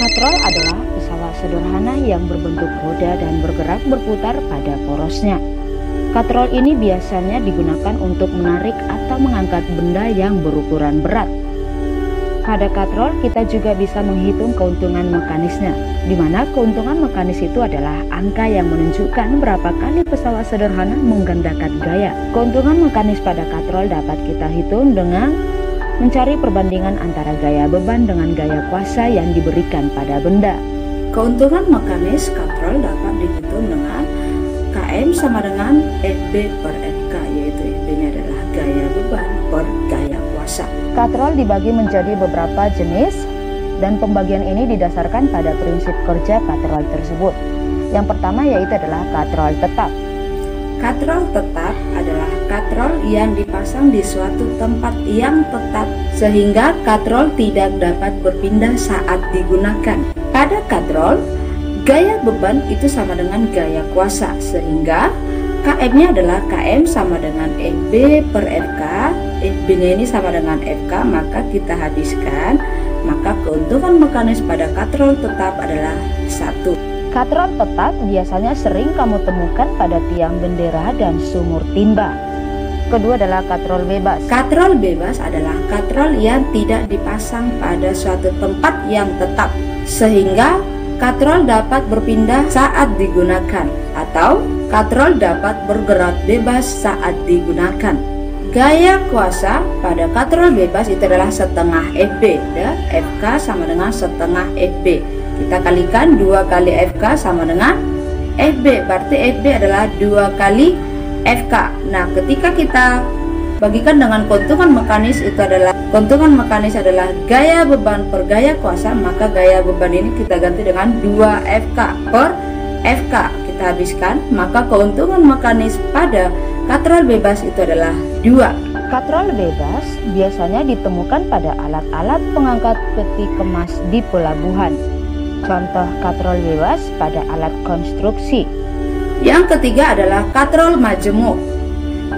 Katrol adalah pesawat sederhana yang berbentuk roda dan bergerak berputar pada porosnya. Katrol ini biasanya digunakan untuk menarik atau mengangkat benda yang berukuran berat. Pada katrol kita juga bisa menghitung keuntungan mekanisnya, di mana keuntungan mekanis itu adalah angka yang menunjukkan berapa kali pesawat sederhana menggandakan gaya. Keuntungan mekanis pada katrol dapat kita hitung dengan mencari perbandingan antara gaya beban dengan gaya kuasa yang diberikan pada benda. Keuntungan mekanis katrol dapat dihitung dengan KM sama dengan FB per FK, yaitu FB-nya adalah gaya beban per gaya kuasa. Katrol dibagi menjadi beberapa jenis dan pembagian ini didasarkan pada prinsip kerja katrol tersebut. Yang pertama yaitu adalah katrol tetap. Katrol tetap adalah katrol yang dipasang di suatu tempat yang tetap sehingga katrol tidak dapat berpindah saat digunakan. Pada katrol, gaya beban itu sama dengan gaya kuasa sehingga KM-nya adalah KM sama dengan FB per FK, FB-nya ini sama dengan FK, maka kita habiskan, maka keuntungan mekanis pada katrol tetap adalah 1. Katrol tetap biasanya sering kamu temukan pada tiang bendera dan sumur timba. Kedua adalah katrol bebas. Katrol bebas adalah katrol yang tidak dipasang pada suatu tempat yang tetap, sehingga katrol dapat berpindah saat digunakan, atau katrol dapat bergerak bebas saat digunakan. Gaya kuasa pada katrol bebas itu adalah setengah FB, ya. FK sama dengan setengah FB. Kita kalikan 2 kali FK sama dengan FB, berarti FB adalah 2 kali FK. Nah, ketika kita bagikan dengan keuntungan mekanis itu adalah gaya beban per gaya kuasa, maka gaya beban ini kita ganti dengan 2 FK per FK. Kita habiskan, maka keuntungan mekanis pada katrol bebas itu adalah 2. Katrol bebas biasanya ditemukan pada alat-alat pengangkat peti kemas di pelabuhan. Contoh katrol bebas pada alat konstruksi. Yang ketiga adalah katrol majemuk.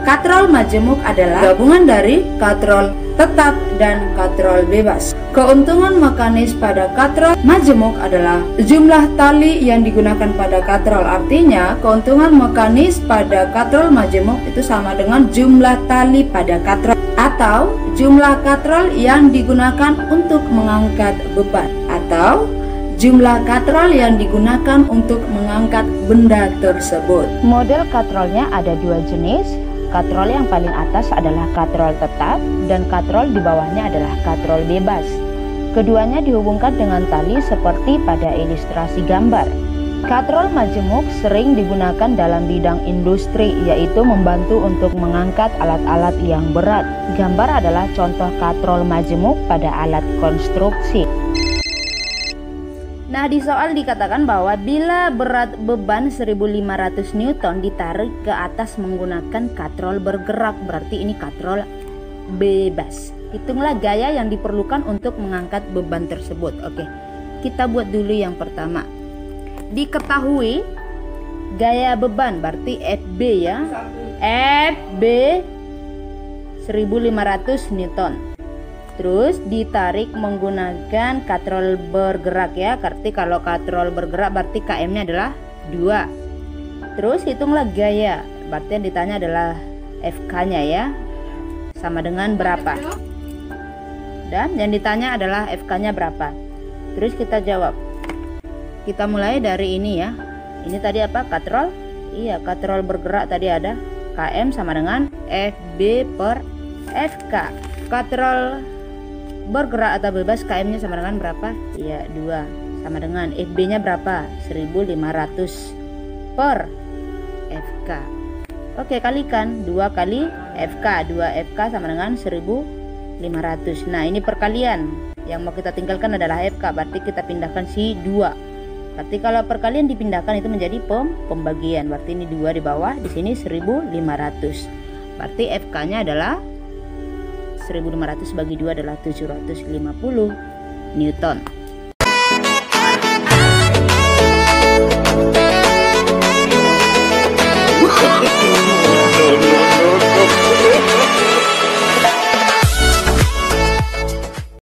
Katrol majemuk adalah gabungan dari katrol tetap dan katrol bebas. Keuntungan mekanis pada katrol majemuk adalah jumlah tali yang digunakan pada katrol. Artinya keuntungan mekanis pada katrol majemuk itu sama dengan jumlah tali pada katrol atau jumlah katrol yang digunakan untuk mengangkat beban atau jumlah katrol yang digunakan untuk mengangkat benda tersebut. Model katrolnya ada 2 jenis. Katrol yang paling atas adalah katrol tetap dan katrol di bawahnya adalah katrol bebas. Keduanya dihubungkan dengan tali seperti pada ilustrasi gambar. Katrol majemuk sering digunakan dalam bidang industri, yaitu membantu untuk mengangkat alat-alat yang berat. Gambar adalah contoh katrol majemuk pada alat konstruksi. Nah, di soal dikatakan bahwa bila berat beban 1500 Newton ditarik ke atas menggunakan katrol bergerak, berarti ini katrol bebas. Hitunglah gaya yang diperlukan untuk mengangkat beban tersebut. Oke, kita buat dulu yang pertama. Diketahui gaya beban berarti FB ya. FB 1500 Newton. Terus ditarik menggunakan katrol bergerak ya. Berarti kalau katrol bergerak berarti KM-nya adalah 2. Terus hitunglah gaya. Berarti yang ditanya adalah FK-nya ya. Sama dengan berapa? Dan yang ditanya adalah FK-nya berapa. Terus kita jawab. Kita mulai dari ini ya. Ini tadi apa? Katrol? Iya, katrol bergerak tadi ada KM sama dengan FB per FK. Katrol bergerak atau bebas KM-nya sama dengan berapa? Iya, 2. Sama dengan FB-nya berapa? 1500 per FK. Oke, kalikan 2 kali FK. 2 FK sama dengan 1500. Nah, ini perkalian. Yang mau kita tinggalkan adalah FK, berarti kita pindahkan si 2. Berarti kalau perkalian dipindahkan itu menjadi pembagian. Berarti ini 2 di bawah, di sini 1500. Berarti FK-nya adalah 1500 bagi 2 adalah 750 Newton.